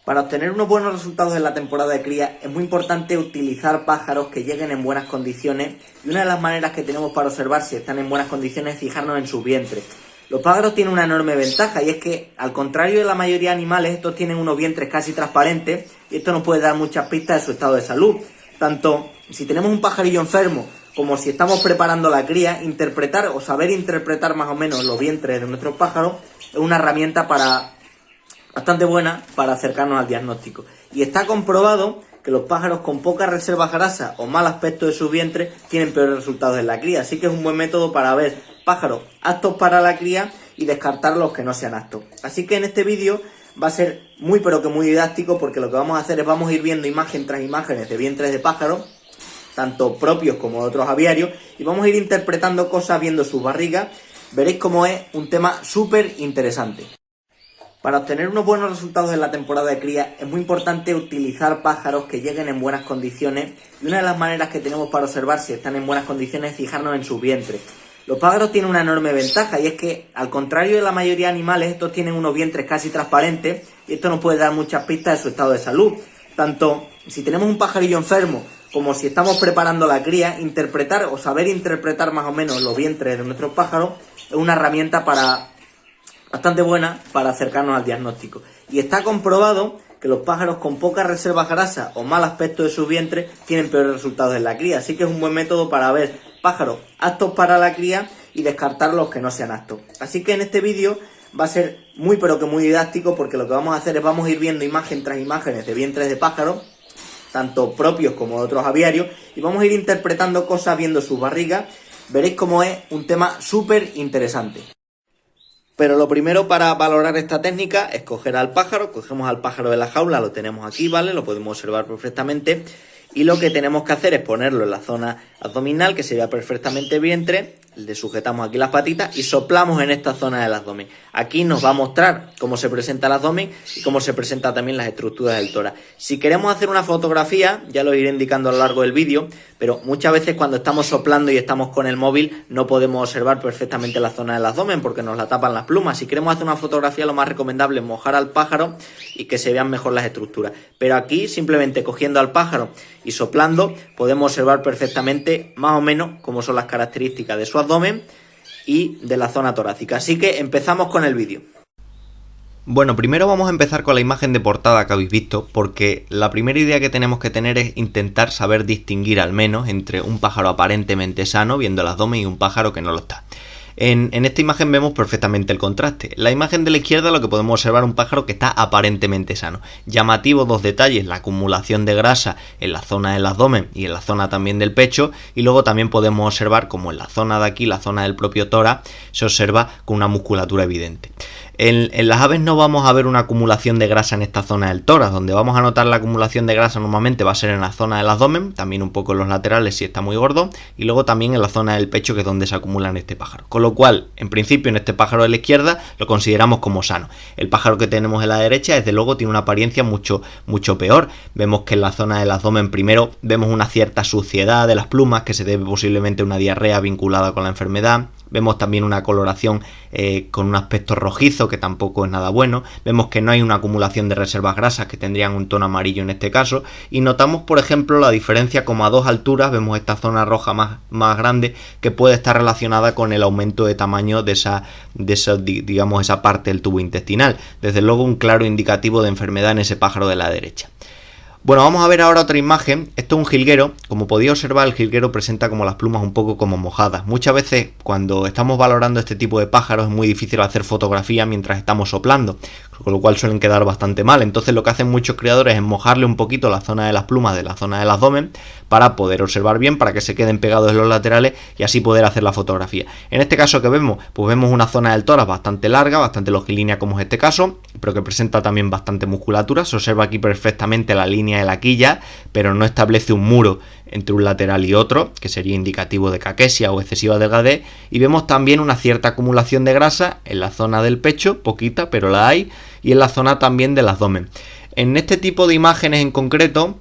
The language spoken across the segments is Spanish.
Para obtener unos buenos resultados en la temporada de cría es muy importante utilizar pájaros que lleguen en buenas condiciones, y una de las maneras que tenemos para observar si están en buenas condiciones es fijarnos en sus vientres. Los pájaros tienen una enorme ventaja, y es que, al contrario de la mayoría de animales, estos tienen unos vientres casi transparentes, y esto nos puede dar muchas pistas de su estado de salud. Tanto si tenemos un pajarillo enfermo como si estamos preparando la cría, interpretar o saber interpretar más o menos los vientres de nuestros pájaros es una herramienta bastante buena para acercarnos al diagnóstico. Y está comprobado que los pájaros con pocas reservas grasas o mal aspecto de sus vientres tienen peores resultados en la cría. Así que es un buen método para ver pájaros aptos para la cría y descartar los que no sean aptos. Así que en este vídeo va a ser muy pero que muy didáctico, porque lo que vamos a hacer es vamos a ir viendo imagen tras imágenes de vientres de pájaros, tanto propios como de otros aviarios, y vamos a ir interpretando cosas viendo sus barrigas. Veréis cómo es un tema súper interesante. Para obtener unos buenos resultados en la temporada de cría es muy importante utilizar pájaros que lleguen en buenas condiciones, y una de las maneras que tenemos para observar si están en buenas condiciones es fijarnos en sus vientres. Los pájaros tienen una enorme ventaja, y es que, al contrario de la mayoría de animales, estos tienen unos vientres casi transparentes, y esto nos puede dar muchas pistas de su estado de salud. Tanto si tenemos un pajarillo enfermo como si estamos preparando la cría, interpretar o saber interpretar más o menos los vientres de nuestros pájaros es una herramienta bastante buena para acercarnos al diagnóstico. Y está comprobado que los pájaros con pocas reservas grasas o mal aspecto de sus vientres tienen peores resultados en la cría. Así que es un buen método para ver pájaros aptos para la cría y descartar los que no sean aptos. Así que en este vídeo va a ser muy pero que muy didáctico, porque lo que vamos a hacer es vamos a ir viendo imagen tras imágenes de vientres de pájaros, tanto propios como de otros aviarios, y vamos a ir interpretando cosas viendo sus barrigas. Veréis cómo es un tema súper interesante. Pero lo primero para valorar esta técnica es coger al pájaro. Cogemos al pájaro de la jaula, lo tenemos aquí, ¿vale? Lo podemos observar perfectamente. Y lo que tenemos que hacer es ponerlo en la zona abdominal, que sería perfectamente vientre. Le sujetamos aquí las patitas y soplamos en esta zona del abdomen. Aquí nos va a mostrar cómo se presenta el abdomen y cómo se presentan también las estructuras del tórax. Si queremos hacer una fotografía, ya lo iré indicando a lo largo del vídeo, pero muchas veces cuando estamos soplando y estamos con el móvil no podemos observar perfectamente la zona del abdomen porque nos la tapan las plumas. Si queremos hacer una fotografía, lo más recomendable es mojar al pájaro y que se vean mejor las estructuras. Pero aquí, simplemente cogiendo al pájaro y soplando, podemos observar perfectamente más o menos cómo son las características de su abdomen y de la zona torácica. Así que empezamos con el vídeo. Bueno, primero vamos a empezar con la imagen de portada que habéis visto, porque la primera idea que tenemos que tener es intentar saber distinguir al menos entre un pájaro aparentemente sano viendo el abdomen y un pájaro que no lo está. En esta imagen vemos perfectamente el contraste. La imagen de la izquierda lo que podemos observar un pájaro que está aparentemente sano. Llamativo dos detalles: la acumulación de grasa en la zona del abdomen y en la zona también del pecho, y luego también podemos observar como en la zona de aquí, la zona del propio tórax, se observa con una musculatura evidente. En las aves no vamos a ver una acumulación de grasa en esta zona del tórax. Donde vamos a notar la acumulación de grasa normalmente va a ser en la zona del abdomen, también un poco en los laterales si está muy gordo, y luego también en la zona del pecho, que es donde se acumula en este pájaro. Con lo cual, en principio, en este pájaro de la izquierda lo consideramos como sano. El pájaro que tenemos en la derecha, desde luego, tiene una apariencia mucho peor. Vemos que en la zona del abdomen primero vemos una cierta suciedad de las plumas, que se debe posiblemente a una diarrea vinculada con la enfermedad. Vemos también una coloración con un aspecto rojizo, que tampoco es nada bueno. Vemos que no hay una acumulación de reservas grasas, que tendrían un tono amarillo en este caso. Y notamos, por ejemplo, la diferencia como a dos alturas vemos esta zona roja más grande, que puede estar relacionada con el aumento de tamaño de esa parte del tubo intestinal. Desde luego, un claro indicativo de enfermedad en ese pájaro de la derecha. Bueno, vamos a ver ahora otra imagen. Esto es un jilguero. Como podéis observar, el jilguero presenta como las plumas un poco como mojadas. Muchas veces cuando estamos valorando este tipo de pájaros es muy difícil hacer fotografía mientras estamos soplando, con lo cual suelen quedar bastante mal. Entonces lo que hacen muchos criadores es mojarle un poquito la zona de las plumas de la zona del abdomen para poder observar bien, para que se queden pegados en los laterales y así poder hacer la fotografía. En este caso que vemos, pues vemos una zona del tórax bastante larga, bastante longilínea como es este caso, pero que presenta también bastante musculatura. Se observa aquí perfectamente la línea de la quilla, pero no establece un muro entre un lateral y otro, que sería indicativo de caquesia o excesiva delgadez. Y vemos también una cierta acumulación de grasa en la zona del pecho, poquita, pero la hay, y en la zona también del abdomen. En este tipo de imágenes en concreto,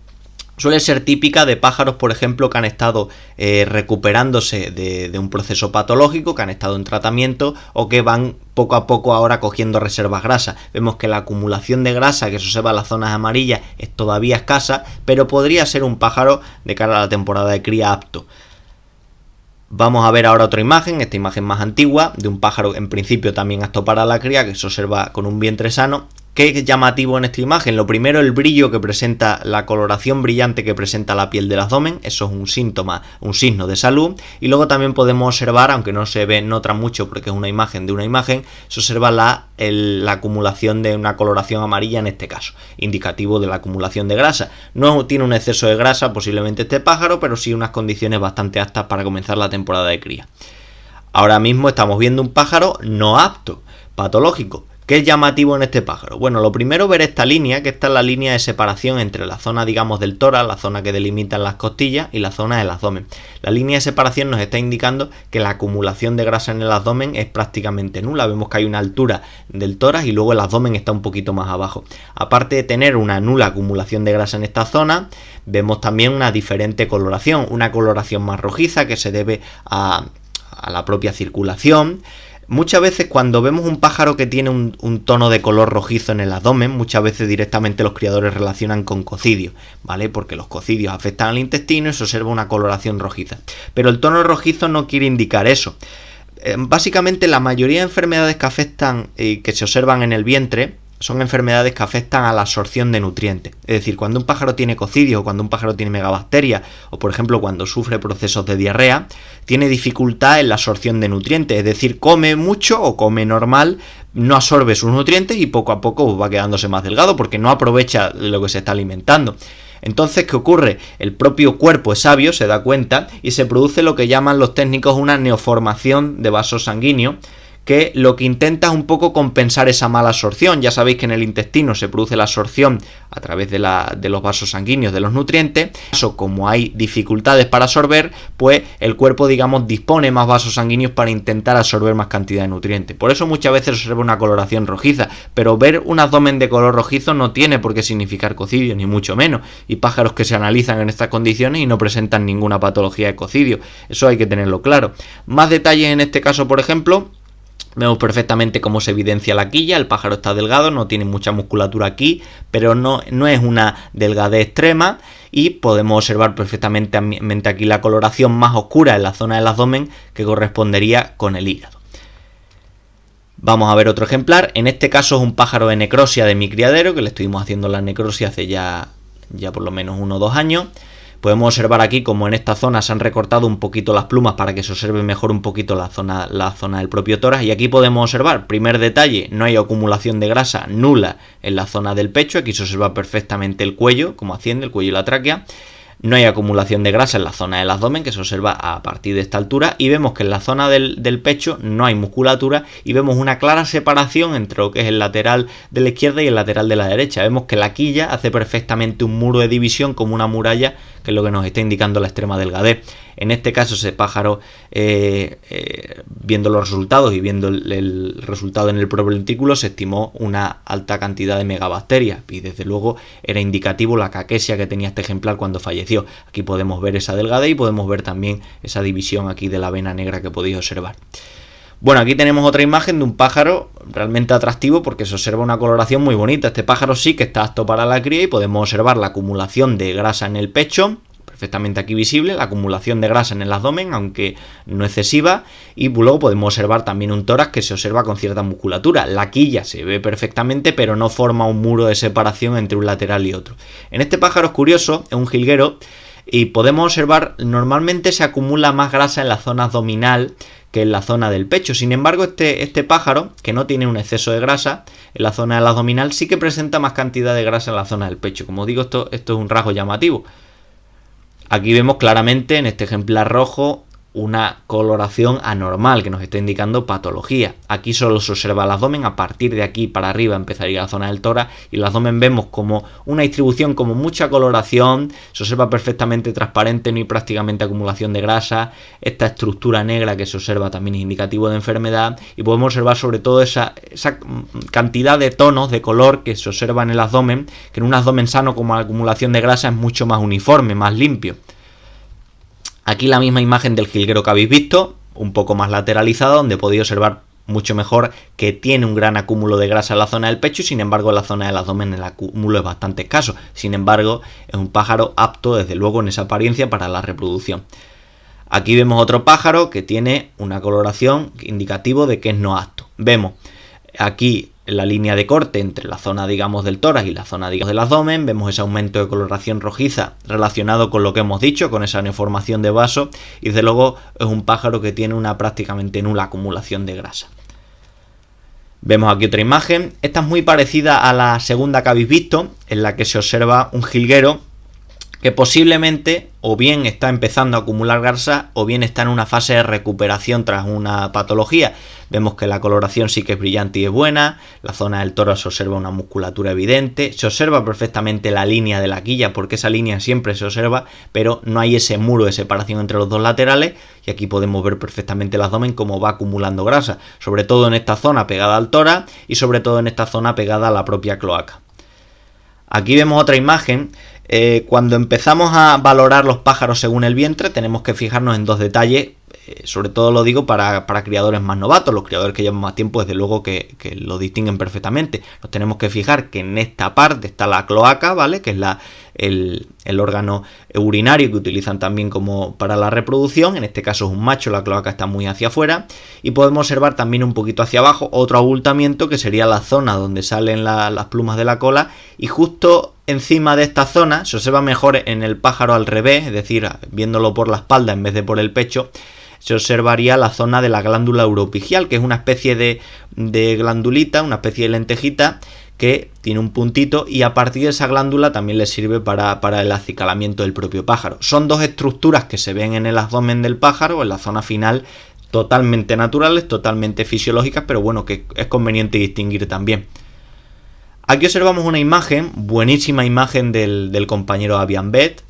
Suele ser típica de pájaros, por ejemplo, que han estado recuperándose de un proceso patológico, que han estado en tratamiento o que van poco a poco ahora cogiendo reservas grasas. Vemos que la acumulación de grasa que se observa en las zonas amarillas es todavía escasa, pero podría ser un pájaro de cara a la temporada de cría apto. Vamos a ver ahora otra imagen, esta imagen más antigua, de un pájaro en principio también apto para la cría, que se observa con un vientre sano. ¿Qué es llamativo en esta imagen? Lo primero, el brillo que presenta, la coloración brillante que presenta la piel del abdomen, eso es un síntoma, un signo de salud. Y luego también podemos observar, aunque no se ve, nota mucho porque es una imagen de una imagen, se observa la acumulación de una coloración amarilla en este caso, indicativo de la acumulación de grasa. No tiene un exceso de grasa posiblemente este pájaro, pero sí unas condiciones bastante aptas para comenzar la temporada de cría. Ahora mismo estamos viendo un pájaro no apto, patológico. ¿Qué es llamativo en este pájaro? Bueno, lo primero ver esta línea, que esta es la línea de separación entre la zona, digamos, del tórax, la zona que delimitan las costillas, y la zona del abdomen. La línea de separación nos está indicando que la acumulación de grasa en el abdomen es prácticamente nula. Vemos que hay una altura del tórax y luego el abdomen está un poquito más abajo. Aparte de tener una nula acumulación de grasa en esta zona, vemos también una diferente coloración, una coloración más rojiza que se debe a la propia circulación. Muchas veces cuando vemos un pájaro que tiene un tono de color rojizo en el abdomen, muchas veces directamente los criadores relacionan con cocidio, ¿vale? Porque los cocidios afectan al intestino y se observa una coloración rojiza. Pero el tono rojizo no quiere indicar eso. Básicamente la mayoría de enfermedades que afectan y que se observan en el vientre son enfermedades que afectan a la absorción de nutrientes. Es decir, cuando un pájaro tiene cocidio, o cuando un pájaro tiene megabacteria, o por ejemplo cuando sufre procesos de diarrea, tiene dificultad en la absorción de nutrientes. Es decir, come mucho o come normal, no absorbe sus nutrientes y poco a poco va quedándose más delgado porque no aprovecha lo que se está alimentando. Entonces, ¿qué ocurre? El propio cuerpo es sabio, se da cuenta, y se produce lo que llaman los técnicos una neoformación de vasos sanguíneos, que lo que intenta es un poco compensar esa mala absorción. Ya sabéis que en el intestino se produce la absorción a través de los vasos sanguíneos de los nutrientes. Eso, como hay dificultades para absorber, pues el cuerpo, digamos, dispone más vasos sanguíneos para intentar absorber más cantidad de nutrientes. Por eso muchas veces se observa una coloración rojiza, pero ver un abdomen de color rojizo no tiene por qué significar cocidio, ni mucho menos. Y pájaros que se analizan en estas condiciones y no presentan ninguna patología de cocidio. Eso hay que tenerlo claro. Más detalles en este caso, por ejemplo. Vemos perfectamente cómo se evidencia la quilla, el pájaro está delgado, no tiene mucha musculatura aquí, pero no es una delgadez extrema, y podemos observar perfectamente aquí la coloración más oscura en la zona del abdomen que correspondería con el hígado. Vamos a ver otro ejemplar, en este caso es un pájaro de necrosia de mi criadero, que le estuvimos haciendo la necrosia hace ya por lo menos 1 o 2 años. Podemos observar aquí como en esta zona se han recortado un poquito las plumas para que se observe mejor un poquito la zona del propio tórax. Y aquí podemos observar, primer detalle, no hay acumulación de grasa nula en la zona del pecho. Aquí se observa perfectamente el cuello, como asciende el cuello y la tráquea. No hay acumulación de grasa en la zona del abdomen, que se observa a partir de esta altura, y vemos que en la zona del pecho no hay musculatura y vemos una clara separación entre lo que es el lateral de la izquierda y el lateral de la derecha. Vemos que la quilla hace perfectamente un muro de división como una muralla, que es lo que nos está indicando la extrema delgadez. En este caso ese pájaro, viendo los resultados y viendo el resultado en el propio lentículo, se estimó una alta cantidad de megabacterias y desde luego era indicativo la caquesia que tenía este ejemplar cuando falleció. Aquí podemos ver esa delgadez y podemos ver también esa división aquí de la vena negra que podéis observar. Bueno, aquí tenemos otra imagen de un pájaro realmente atractivo porque se observa una coloración muy bonita. Este pájaro sí que está apto para la cría y podemos observar la acumulación de grasa en el pecho, perfectamente aquí visible, la acumulación de grasa en el abdomen, aunque no excesiva, y luego podemos observar también un tórax que se observa con cierta musculatura. La quilla se ve perfectamente, pero no forma un muro de separación entre un lateral y otro. En este pájaro es curioso, es un jilguero, y podemos observar, normalmente se acumula más grasa en la zona abdominal que en la zona del pecho. Sin embargo, este pájaro, que no tiene un exceso de grasa en la zona del abdominal, sí que presenta más cantidad de grasa en la zona del pecho. Como digo, esto es un rasgo llamativo. Aquí vemos claramente en este ejemplar rojo una coloración anormal que nos está indicando patología. Aquí solo se observa el abdomen, a partir de aquí para arriba empezaría la zona del tórax, y el abdomen vemos como una distribución, como mucha coloración, se observa perfectamente transparente, no hay prácticamente acumulación de grasa, esta estructura negra que se observa también es indicativo de enfermedad, y podemos observar sobre todo esa cantidad de tonos de color que se observa en el abdomen, que en un abdomen sano como la acumulación de grasa es mucho más uniforme, más limpio. Aquí la misma imagen del jilguero que habéis visto, un poco más lateralizada, donde podéis observar mucho mejor que tiene un gran acúmulo de grasa en la zona del pecho, y sin embargo en la zona del abdomen el acúmulo es bastante escaso. Sin embargo, es un pájaro apto desde luego en esa apariencia para la reproducción. Aquí vemos otro pájaro que tiene una coloración indicativo de que es no apto. Vemos aquí la línea de corte entre la zona, digamos, del tórax y la zona, digamos, del abdomen. Vemos ese aumento de coloración rojiza relacionado con lo que hemos dicho, con esa neoformación de vaso, y desde luego es un pájaro que tiene una prácticamente nula acumulación de grasa. Vemos aquí otra imagen. Esta es muy parecida a la segunda que habéis visto, en la que se observa un jilguero que posiblemente o bien está empezando a acumular grasa o bien está en una fase de recuperación tras una patología. Vemos que la coloración sí que es brillante y es buena, la zona del tórax se observa una musculatura evidente, se observa perfectamente la línea de la quilla, porque esa línea siempre se observa, pero no hay ese muro de separación entre los dos laterales, y aquí podemos ver perfectamente el abdomen cómo va acumulando grasa, sobre todo en esta zona pegada al tórax y sobre todo en esta zona pegada a la propia cloaca. Aquí vemos otra imagen. Cuando empezamos a valorar los pájaros según el vientre, tenemos que fijarnos en dos detalles, sobre todo lo digo para criadores más novatos. Los criadores que llevan más tiempo, desde luego que lo distinguen perfectamente. Nos tenemos que fijar que en esta parte está la cloaca, ¿vale? Que es el órgano urinario que utilizan también como para la reproducción. En este caso es un macho, la cloaca está muy hacia afuera, y podemos observar también un poquito hacia abajo otro abultamiento que sería la zona donde salen las plumas de la cola, y justo encima de esta zona se observa mejor en el pájaro al revés, es decir, viéndolo por la espalda en vez de por el pecho, se observaría la zona de la glándula uropigial, que es una especie de glandulita, una especie de lentejita que tiene un puntito, y a partir de esa glándula también le sirve para el acicalamiento del propio pájaro. Son dos estructuras que se ven en el abdomen del pájaro, en la zona final, totalmente naturales, totalmente fisiológicas, pero bueno, que es conveniente distinguir también. Aquí observamos una imagen, buenísima imagen del compañero Avian Vet,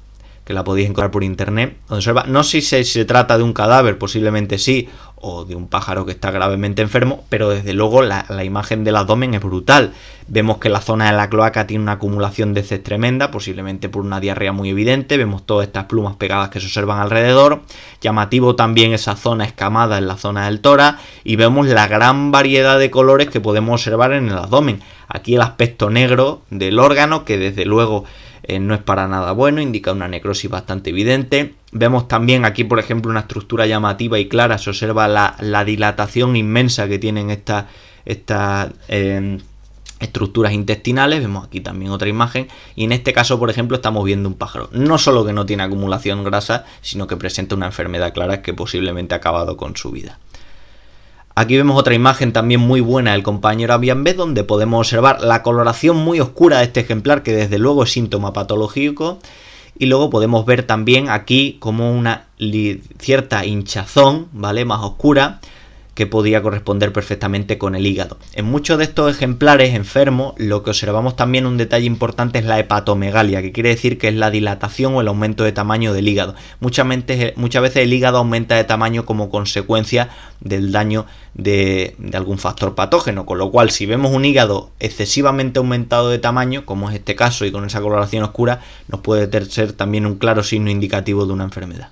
que la podéis encontrar por internet, donde observa, no sé si se trata de un cadáver, posiblemente sí, o de un pájaro que está gravemente enfermo, pero desde luego la imagen del abdomen es brutal. Vemos que la zona de la cloaca tiene una acumulación de heces tremenda, posiblemente por una diarrea muy evidente. Vemos todas estas plumas pegadas que se observan alrededor. Llamativo también esa zona escamada en la zona del tórax, y vemos la gran variedad de colores que podemos observar en el abdomen. Aquí el aspecto negro del órgano, que desde luego no es para nada bueno, indica una necrosis bastante evidente. Vemos también aquí, por ejemplo, una estructura llamativa y clara, se observa la dilatación inmensa que tienen estas estructuras intestinales. Vemos aquí también otra imagen, y en este caso, por ejemplo, estamos viendo un pájaro no solo que no tiene acumulación grasa, sino que presenta una enfermedad clara que posiblemente ha acabado con su vida. Aquí vemos otra imagen también muy buena del compañero Avian Vet, donde podemos observar la coloración muy oscura de este ejemplar, que desde luego es síntoma patológico, y luego podemos ver también aquí como una cierta hinchazón, ¿vale?, más oscura, que podría corresponder perfectamente con el hígado. En muchos de estos ejemplares enfermos, lo que observamos también, un detalle importante, es la hepatomegalia, que quiere decir que es la dilatación o el aumento de tamaño del hígado. Muchas veces el hígado aumenta de tamaño como consecuencia del daño de algún factor patógeno, con lo cual si vemos un hígado excesivamente aumentado de tamaño, como es este caso y con esa coloración oscura, nos puede ser también un claro signo indicativo de una enfermedad.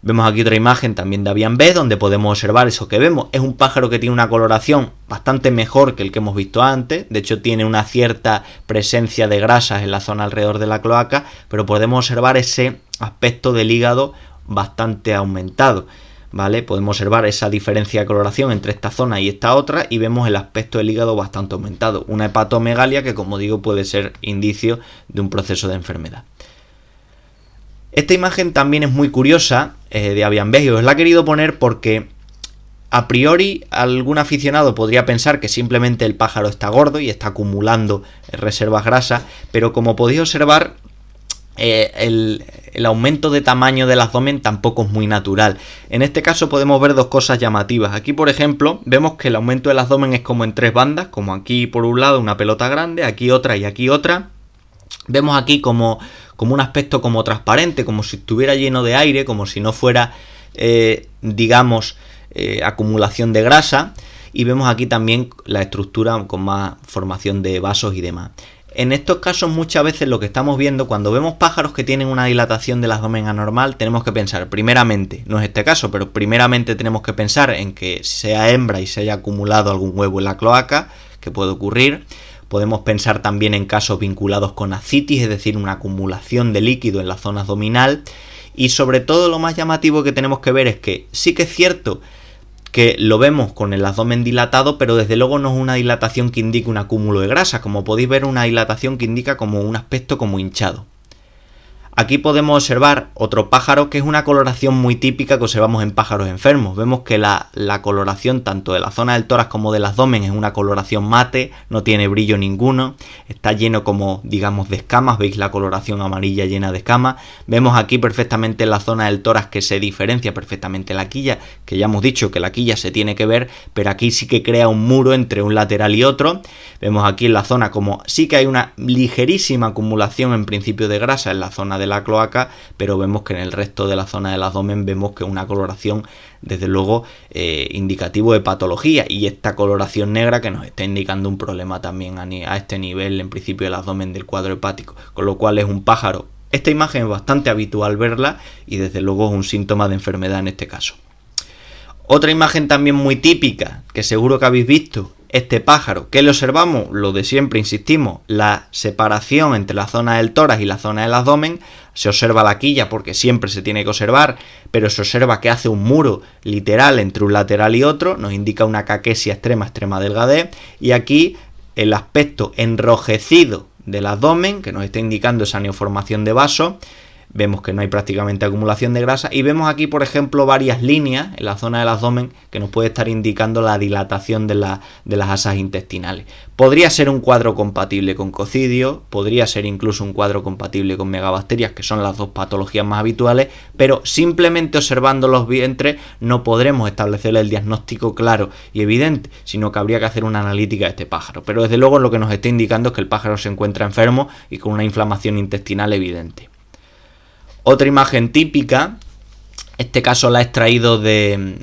Vemos aquí otra imagen también de Avian Vet, donde podemos observar eso que vemos. Es un pájaro que tiene una coloración bastante mejor que el que hemos visto antes. De hecho, tiene una cierta presencia de grasas en la zona alrededor de la cloaca, pero podemos observar ese aspecto del hígado bastante aumentado, ¿vale? Podemos observar esa diferencia de coloración entre esta zona y esta otra, y vemos el aspecto del hígado bastante aumentado. Una hepatomegalia que, como digo, puede ser indicio de un proceso de enfermedad. Esta imagen también es muy curiosa, de Avian Vet, y os la he querido poner porque a priori algún aficionado podría pensar que simplemente el pájaro está gordo y está acumulando reservas grasas, pero como podéis observar, el aumento de tamaño del abdomen tampoco es muy natural. En este caso podemos ver dos cosas llamativas. Aquí, por ejemplo, vemos que el aumento del abdomen es como en tres bandas, como aquí por un lado una pelota grande, aquí otra y aquí otra. Vemos aquí como un aspecto como transparente, como si estuviera lleno de aire, como si no fuera, acumulación de grasa. Y vemos aquí también la estructura con más formación de vasos y demás. En estos casos muchas veces lo que estamos viendo, cuando vemos pájaros que tienen una dilatación del abdomen anormal, tenemos que pensar, primeramente, no es este caso, pero primeramente tenemos que pensar en que sea hembra y se haya acumulado algún huevo en la cloaca, que puede ocurrir. Podemos pensar también en casos vinculados con ascitis, es decir, una acumulación de líquido en la zona abdominal. Y sobre todo lo más llamativo que tenemos que ver es que sí que es cierto que lo vemos con el abdomen dilatado, pero desde luego no es una dilatación que indique un acúmulo de grasa. Como podéis ver, una dilatación que indica como un aspecto como hinchado. Aquí podemos observar otro pájaro que es una coloración muy típica que observamos en pájaros enfermos. Vemos que la coloración tanto de la zona del tórax como del abdomen es una coloración mate, no tiene brillo ninguno, está lleno como digamos de escamas, veis la coloración amarilla llena de escamas. Vemos aquí perfectamente en la zona del tórax que se diferencia perfectamente la quilla, que ya hemos dicho que la quilla se tiene que ver, pero aquí sí que crea un muro entre un lateral y otro. Vemos aquí en la zona como sí que hay una ligerísima acumulación en principio de grasa en la zona de la cloaca, pero vemos que en el resto de la zona del abdomen vemos que una coloración desde luego indicativo de patología, y esta coloración negra que nos está indicando un problema también a este nivel en principio del abdomen del cuadro hepático, con lo cual es un pájaro. Esta imagen es bastante habitual verla y desde luego es un síntoma de enfermedad en este caso. Otra imagen también muy típica que seguro que habéis visto. Este pájaro, ¿qué le observamos? Lo de siempre, insistimos, la separación entre la zona del tórax y la zona del abdomen. Se observa la quilla porque siempre se tiene que observar, pero se observa que hace un muro literal entre un lateral y otro, nos indica una caquesia extrema delgadez, y aquí el aspecto enrojecido del abdomen, que nos está indicando esa neoformación de vaso. Vemos que no hay prácticamente acumulación de grasa y vemos aquí, por ejemplo, varias líneas en la zona del abdomen que nos puede estar indicando la dilatación de las asas intestinales. Podría ser un cuadro compatible con cocidio, podría ser incluso un cuadro compatible con megabacterias, que son las dos patologías más habituales, pero simplemente observando los vientres no podremos establecer el diagnóstico claro y evidente, sino que habría que hacer una analítica de este pájaro. Pero desde luego lo que nos está indicando es que el pájaro se encuentra enfermo y con una inflamación intestinal evidente. Otra imagen típica, este caso la he extraído de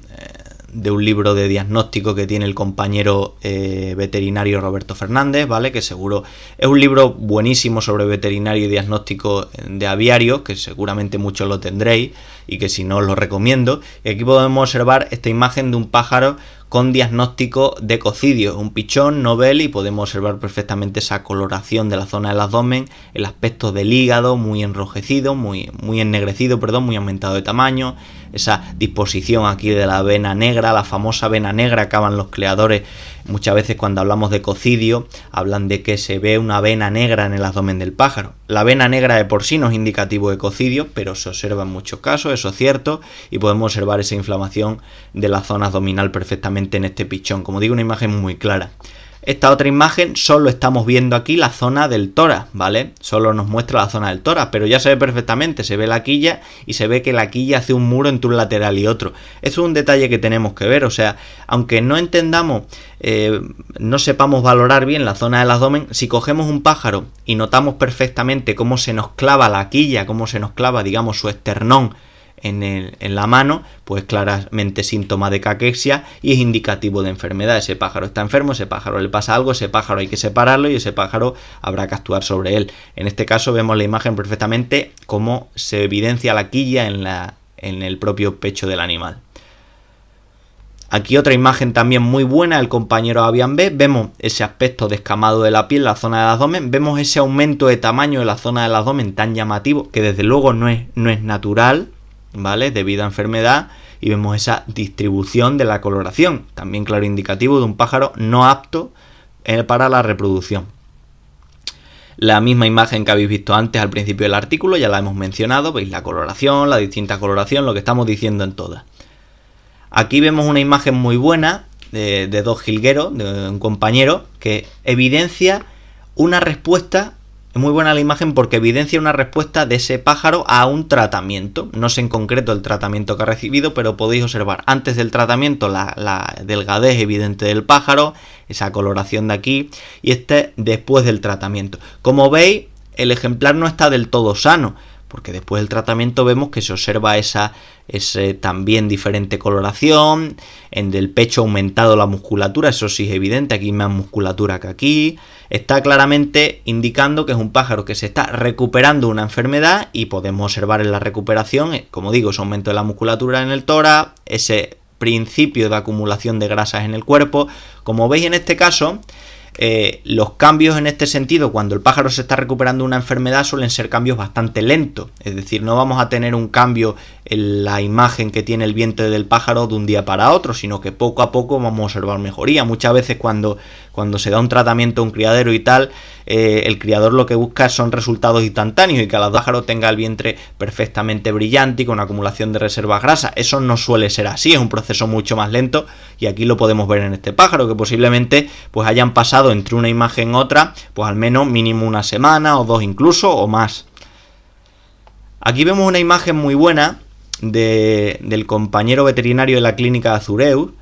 un libro de diagnóstico que tiene el compañero veterinario Roberto Fernández, ¿vale? Que seguro es un libro buenísimo sobre veterinario y diagnóstico de aviarios, que seguramente muchos lo tendréis y que si no os lo recomiendo. Y aquí podemos observar esta imagen de un pájaro con diagnóstico de cocidio, un pichón novel, y podemos observar perfectamente esa coloración de la zona del abdomen, el aspecto del hígado muy enrojecido, muy ennegrecido, muy aumentado de tamaño, esa disposición aquí de la vena negra, la famosa vena negra que hablan los creadores muchas veces cuando hablamos de cocidio, hablan de que se ve una vena negra en el abdomen del pájaro. La vena negra de por sí no es indicativo de cocidio, pero se observa en muchos casos, eso es cierto, y podemos observar esa inflamación de la zona abdominal perfectamente en este pichón. Como digo, una imagen muy clara. Esta otra imagen solo estamos viendo aquí la zona del tórax, ¿vale? Solo nos muestra la zona del tórax, pero ya se ve perfectamente, se ve la quilla y se ve que la quilla hace un muro entre un lateral y otro. Eso es un detalle que tenemos que ver, o sea, aunque no entendamos, no sepamos valorar bien la zona del abdomen, si cogemos un pájaro y notamos perfectamente cómo se nos clava la quilla, cómo se nos clava, digamos, su esternón en la mano, pues claramente síntoma de caquexia y es indicativo de enfermedad. Ese pájaro está enfermo, ese pájaro le pasa algo, ese pájaro hay que separarlo y ese pájaro habrá que actuar sobre él. En este caso vemos la imagen perfectamente cómo se evidencia la quilla en el propio pecho del animal. Aquí otra imagen también muy buena del compañero Avian B. Vemos ese aspecto descamado de la piel, la zona del abdomen. Vemos ese aumento de tamaño de la zona del abdomen tan llamativo que desde luego no es natural, ¿vale? Debido a enfermedad, y vemos esa distribución de la coloración, también claro indicativo de un pájaro no apto para la reproducción. La misma imagen que habéis visto antes al principio del artículo, ya la hemos mencionado, veis la coloración, la distinta coloración, lo que estamos diciendo en todas. Aquí vemos una imagen muy buena de dos jilgueros, de un compañero, que evidencia una respuesta Es muy buena la imagen porque evidencia una respuesta de ese pájaro a un tratamiento. No sé en concreto el tratamiento que ha recibido, pero podéis observar antes del tratamiento la delgadez evidente del pájaro, esa coloración de aquí, y después del tratamiento. Como veis, el ejemplar no está del todo sano, porque después del tratamiento vemos que se observa esa también diferente coloración, en el pecho ha aumentado la musculatura, eso sí es evidente, aquí hay más musculatura que aquí, está claramente indicando que es un pájaro que se está recuperando una enfermedad y podemos observar en la recuperación, como digo, ese aumento de la musculatura en el tórax, ese principio de acumulación de grasas en el cuerpo. Como veis en este caso, los cambios en este sentido cuando el pájaro se está recuperando una enfermedad suelen ser cambios bastante lentos, es decir, no vamos a tener un cambio en la imagen que tiene el vientre del pájaro de un día para otro, sino que poco a poco vamos a observar mejoría. Muchas veces cuando se da un tratamiento a un criadero y tal, el criador lo que busca son resultados instantáneos y que el pájaro tenga el vientre perfectamente brillante y con acumulación de reservas grasas. Eso no suele ser así, es un proceso mucho más lento y aquí lo podemos ver en este pájaro, que posiblemente pues hayan pasado entre una imagen y otra pues al menos mínimo una semana o dos incluso o más. Aquí vemos una imagen muy buena del compañero veterinario de la clínica de Azureus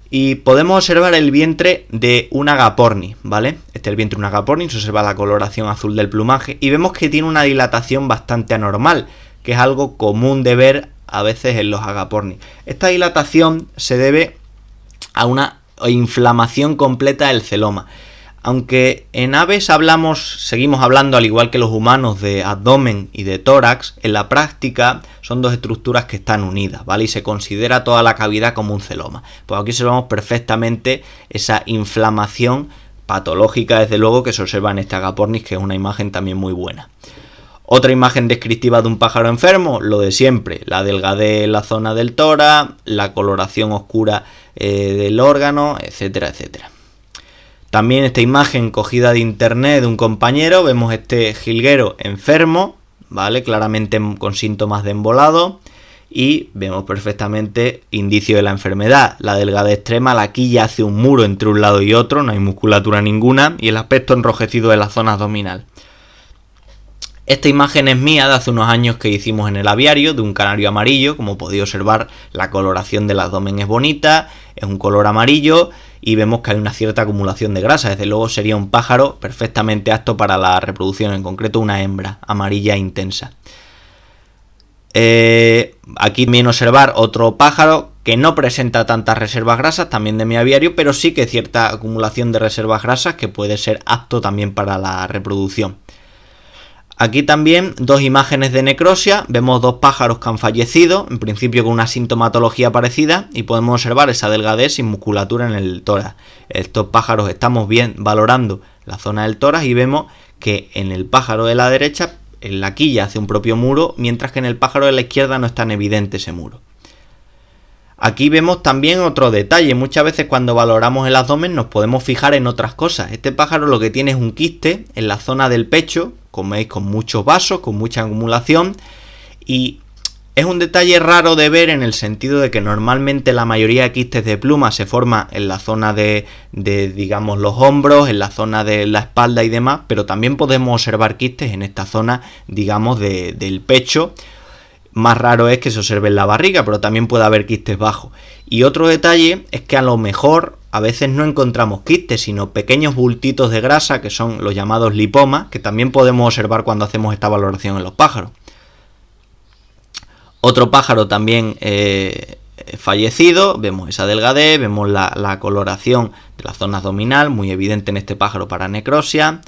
y podemos observar el vientre de un agapornis, ¿vale? Este es el vientre de un agapornis, se observa la coloración azul del plumaje y vemos que tiene una dilatación bastante anormal, que es algo común de ver a veces en los agapornis. Esta dilatación se debe a una inflamación completa del celoma. Aunque en aves seguimos hablando al igual que los humanos de abdomen y de tórax, en la práctica son dos estructuras que están unidas, ¿vale? Y se considera toda la cavidad como un celoma. Pues aquí observamos perfectamente esa inflamación patológica, desde luego, que se observa en este agapornis, que es una imagen también muy buena. Otra imagen descriptiva de un pájaro enfermo, lo de siempre, la delgadez en la zona del tórax, la coloración oscura del órgano, etcétera, etcétera. También esta imagen cogida de internet de un compañero, vemos este jilguero enfermo, ¿vale? Claramente con síntomas de embolado y vemos perfectamente indicio de la enfermedad. La delgadez extrema, la quilla hace un muro entre un lado y otro, no hay musculatura ninguna y el aspecto enrojecido de la zona abdominal. Esta imagen es mía de hace unos años que hicimos en el aviario de un canario amarillo. Como podéis observar, la coloración del abdomen es bonita, es un color amarillo y vemos que hay una cierta acumulación de grasa. Desde luego sería un pájaro perfectamente apto para la reproducción, en concreto una hembra amarilla intensa. Aquí viene a observar otro pájaro que no presenta tantas reservas grasas, también de mi aviario, pero sí que cierta acumulación de reservas grasas que puede ser apto también para la reproducción. Aquí también dos imágenes de necrosia, vemos dos pájaros que han fallecido, en principio con una sintomatología parecida, y podemos observar esa delgadez sin musculatura en el tórax. Estos pájaros estamos bien valorando la zona del tórax y vemos que en el pájaro de la derecha, en la quilla hace un propio muro, mientras que en el pájaro de la izquierda no es tan evidente ese muro. Aquí vemos también otro detalle, muchas veces cuando valoramos el abdomen nos podemos fijar en otras cosas. Este pájaro lo que tiene es un quiste en la zona del pecho, como veis, con muchos vasos, con mucha acumulación, y es un detalle raro de ver en el sentido de que normalmente la mayoría de quistes de pluma se forma en la zona de digamos los hombros, en la zona de la espalda y demás, pero también podemos observar quistes en esta zona, digamos, del pecho. Más raro es que se observe en la barriga, pero también puede haber quistes bajos. Y otro detalle es que a lo mejor a veces no encontramos quistes, sino pequeños bultitos de grasa, que son los llamados lipomas, que también podemos observar cuando hacemos esta valoración en los pájaros. Otro pájaro también fallecido, vemos esa delgadez, vemos la coloración de la zona abdominal, muy evidente en este pájaro para necrosia.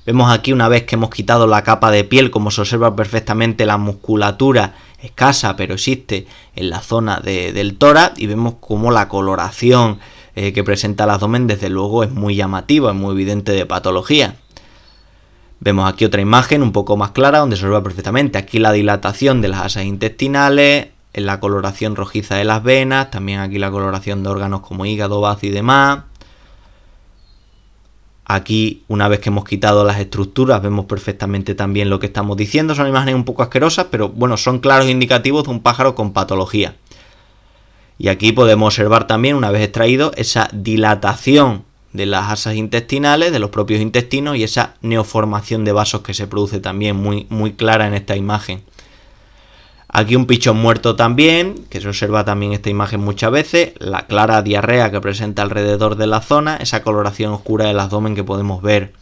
Vemos aquí, una vez que hemos quitado la capa de piel, como se observa perfectamente la musculatura escasa, pero existe en la zona del tórax, y vemos como la coloración que presenta el abdomen desde luego es muy llamativa, es muy evidente de patología. Vemos aquí otra imagen un poco más clara donde se observa perfectamente aquí la dilatación de las asas intestinales, en la coloración rojiza de las venas, también aquí la coloración de órganos como hígado, bazo y demás. Aquí, una vez que hemos quitado las estructuras, vemos perfectamente también lo que estamos diciendo. Son imágenes un poco asquerosas, pero bueno, son claros indicativos de un pájaro con patología. Y aquí podemos observar también, una vez extraído, esa dilatación de las asas intestinales, de los propios intestinos, y esa neoformación de vasos que se produce también muy clara en esta imagen. Aquí un pichón muerto también, que se observa también esta imagen muchas veces, la clara diarrea que presenta alrededor de la zona, esa coloración oscura del abdomen que podemos ver.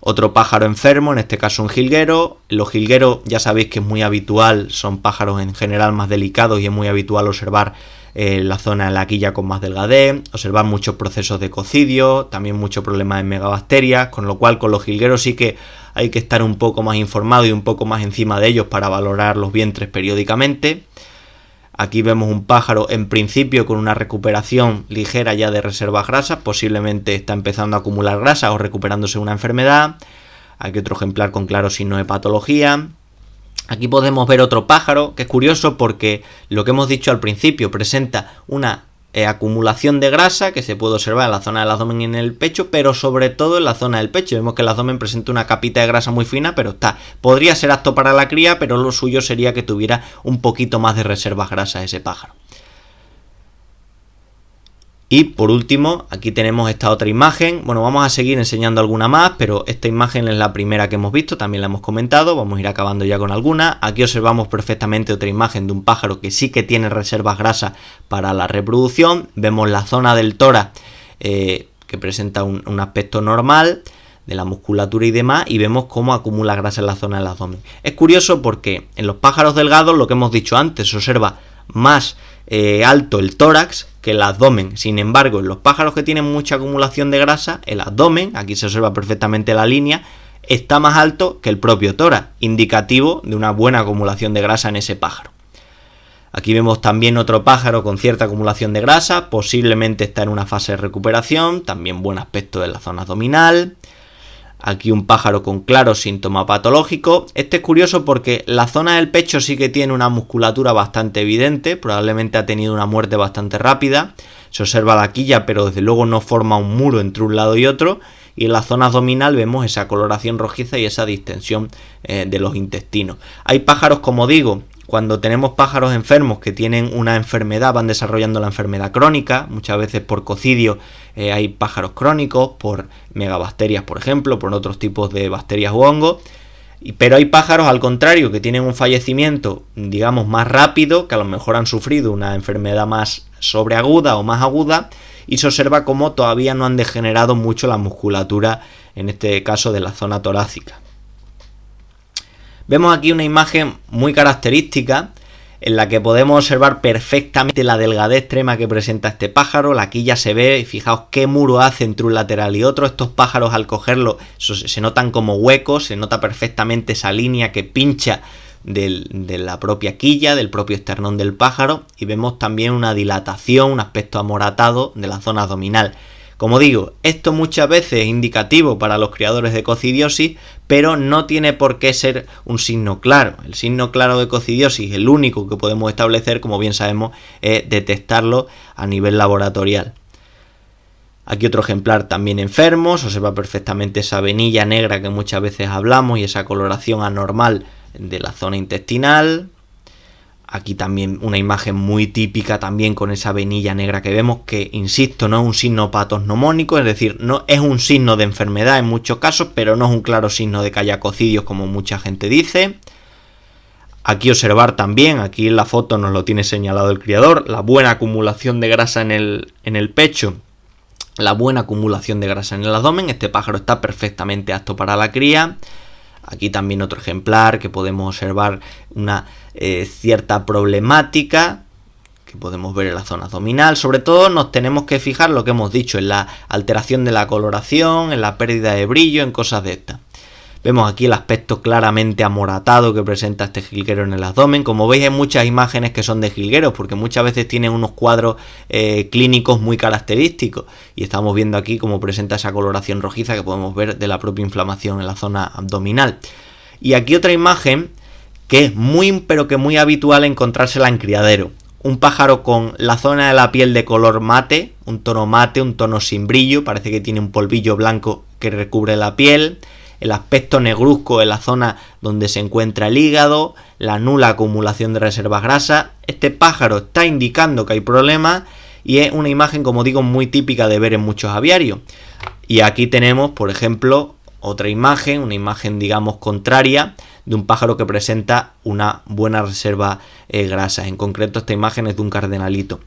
Otro pájaro enfermo, en este caso un jilguero. Los jilgueros ya sabéis que es muy habitual, son pájaros en general más delicados y es muy habitual observar la zona de la quilla con más delgadez, observar muchos procesos de cocidio, también muchos problemas en megabacterias, con lo cual con los jilgueros sí que hay que estar un poco más informado y un poco más encima de ellos para valorar los vientres periódicamente. Aquí vemos un pájaro en principio con una recuperación ligera ya de reservas grasas, posiblemente está empezando a acumular grasa o recuperándose de una enfermedad. Aquí otro ejemplar con claros signos de patología. Aquí podemos ver otro pájaro que es curioso porque lo que hemos dicho al principio presenta una acumulación de grasa que se puede observar en la zona del abdomen y en el pecho, pero sobre todo en la zona del pecho. Vemos que el abdomen presenta una capita de grasa muy fina, pero podría ser apto para la cría, pero lo suyo sería que tuviera un poquito más de reservas grasas ese pájaro. Y por último, aquí tenemos esta otra imagen. Bueno, vamos a seguir enseñando alguna más, pero esta imagen es la primera que hemos visto, también la hemos comentado, vamos a ir acabando ya con alguna. Aquí observamos perfectamente otra imagen de un pájaro que sí que tiene reservas grasas para la reproducción. Vemos la zona del tórax que presenta un aspecto normal de la musculatura y demás, y vemos cómo acumula grasa en la zona del abdomen. Es curioso porque en los pájaros delgados, lo que hemos dicho antes, se observa más alto el tórax que el abdomen. Sin embargo, en los pájaros que tienen mucha acumulación de grasa, el abdomen, aquí se observa perfectamente la línea, está más alto que el propio tórax, indicativo de una buena acumulación de grasa en ese pájaro. Aquí vemos también otro pájaro con cierta acumulación de grasa, posiblemente está en una fase de recuperación, también buen aspecto de la zona abdominal. Aquí un pájaro con claro síntoma patológico. Este es curioso porque la zona del pecho sí que tiene una musculatura bastante evidente, probablemente ha tenido una muerte bastante rápida. Se observa la quilla, pero desde luego no forma un muro entre un lado y otro. Y en la zona abdominal vemos esa coloración rojiza y esa distensión de los intestinos. Hay pájaros, como digo, cuando tenemos pájaros enfermos que tienen una enfermedad, van desarrollando la enfermedad crónica, muchas veces por cocidio hay pájaros crónicos, por megabacterias por ejemplo, por otros tipos de bacterias u hongos, pero hay pájaros al contrario que tienen un fallecimiento, digamos, más rápido, que a lo mejor han sufrido una enfermedad más sobreaguda o más aguda, y se observa como todavía no han degenerado mucho la musculatura, en este caso de la zona torácica. Vemos aquí una imagen muy característica en la que podemos observar perfectamente la delgadez extrema que presenta este pájaro. La quilla se ve y fijaos qué muro hace entre un lateral y otro. Estos pájaros al cogerlo se notan como huecos, se nota perfectamente esa línea que pincha de la propia quilla, del propio esternón del pájaro, y vemos también una dilatación, un aspecto amoratado de la zona abdominal. Como digo, esto muchas veces es indicativo para los criadores de cocidiosis, pero no tiene por qué ser un signo claro. El signo claro de cocidiosis, el único que podemos establecer, como bien sabemos, es detectarlo a nivel laboratorial. Aquí otro ejemplar también enfermo, se observa perfectamente esa venilla negra que muchas veces hablamos y esa coloración anormal de la zona intestinal. Aquí también una imagen muy típica también con esa venilla negra que vemos, que insisto, no es un signo patognomónico, es decir, no es un signo de enfermedad en muchos casos, pero no es un claro signo de que haya cocidios como mucha gente dice. Aquí observar también, aquí en la foto nos lo tiene señalado el criador, la buena acumulación de grasa en el pecho, la buena acumulación de grasa en el abdomen. Este pájaro está perfectamente apto para la cría. Aquí también otro ejemplar que podemos observar una cierta problemática que podemos ver en la zona abdominal. Sobre todo nos tenemos que fijar lo que hemos dicho, en la alteración de la coloración, en la pérdida de brillo, en cosas de estas. Vemos aquí el aspecto claramente amoratado que presenta este jilguero en el abdomen. Como veis hay muchas imágenes que son de jilgueros porque muchas veces tienen unos cuadros clínicos muy característicos. Y estamos viendo aquí cómo presenta esa coloración rojiza que podemos ver de la propia inflamación en la zona abdominal. Y aquí otra imagen que es muy habitual encontrársela en criadero. Un pájaro con la zona de la piel de color mate, un tono sin brillo, parece que tiene un polvillo blanco que recubre la piel. El aspecto negruzco en la zona donde se encuentra el hígado, la nula acumulación de reservas grasas. Este pájaro está indicando que hay problemas y es una imagen, como digo, muy típica de ver en muchos aviarios. Y aquí tenemos, por ejemplo, otra imagen, una imagen digamos contraria de un pájaro que presenta una buena reserva grasa. En concreto esta imagen es de un cardenalito.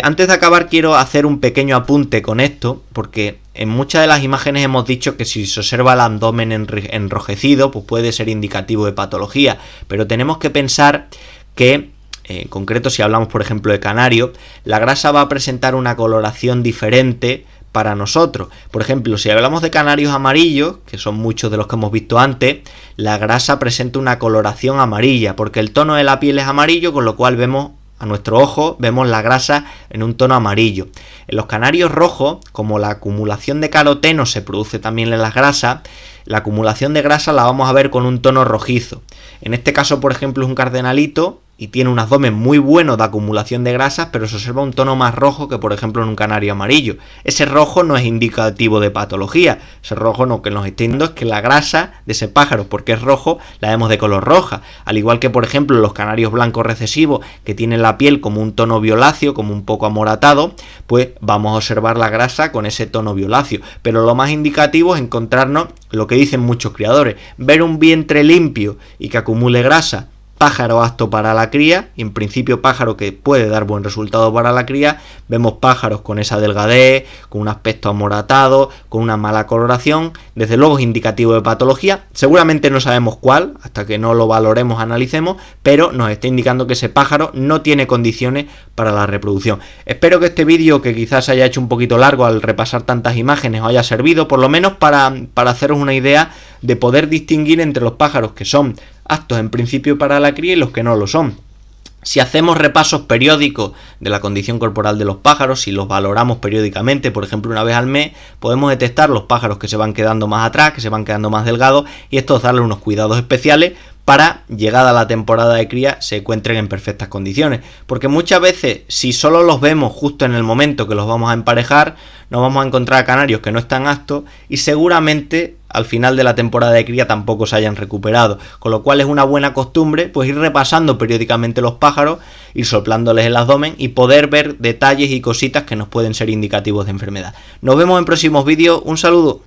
Antes de acabar quiero hacer un pequeño apunte con esto, porque en muchas de las imágenes hemos dicho que si se observa el abdomen enrojecido, pues puede ser indicativo de patología, pero tenemos que pensar que en concreto si hablamos por ejemplo de canario, la grasa va a presentar una coloración diferente para nosotros. Por ejemplo, si hablamos de canarios amarillos, que son muchos de los que hemos visto antes, la grasa presenta una coloración amarilla, porque el tono de la piel es amarillo, con lo cual vemos, a nuestro ojo, vemos la grasa en un tono amarillo. En los canarios rojos, como la acumulación de caroteno se produce también en las grasas, la acumulación de grasa la vamos a ver con un tono rojizo. En este caso, por ejemplo, es un cardenalito y tiene un abdomen muy bueno de acumulación de grasas, pero se observa un tono más rojo que por ejemplo en un canario amarillo. Ese rojo no es indicativo de patología, ese rojo lo que nos está diciendo es que la grasa de ese pájaro, porque es rojo, la vemos de color roja, al igual que por ejemplo los canarios blancos recesivos que tienen la piel como un tono violáceo, como un poco amoratado, pues vamos a observar la grasa con ese tono violáceo, pero lo más indicativo es encontrarnos lo que dicen muchos criadores, ver un vientre limpio y que acumule grasa, pájaro apto para la cría, y en principio pájaro que puede dar buen resultado para la cría. Vemos pájaros con esa delgadez, con un aspecto amoratado, con una mala coloración, desde luego es indicativo de patología, seguramente no sabemos cuál, hasta que no lo valoremos, analicemos, pero nos está indicando que ese pájaro no tiene condiciones para la reproducción. Espero que este vídeo, que quizás haya hecho un poquito largo al repasar tantas imágenes, os haya servido por lo menos para haceros una idea de poder distinguir entre los pájaros que son aptos en principio para la cría y los que no lo son. Si hacemos repasos periódicos de la condición corporal de los pájaros, si los valoramos periódicamente, por ejemplo una vez al mes, podemos detectar los pájaros que se van quedando más atrás, que se van quedando más delgados, y esto es darle unos cuidados especiales para, llegada la temporada de cría, se encuentren en perfectas condiciones. Porque muchas veces, si solo los vemos justo en el momento que los vamos a emparejar, nos vamos a encontrar canarios que no están aptos y seguramente al final de la temporada de cría tampoco se hayan recuperado, con lo cual es una buena costumbre pues ir repasando periódicamente los pájaros, ir soplándoles el abdomen y poder ver detalles y cositas que nos pueden ser indicativos de enfermedad. Nos vemos en próximos vídeos, un saludo.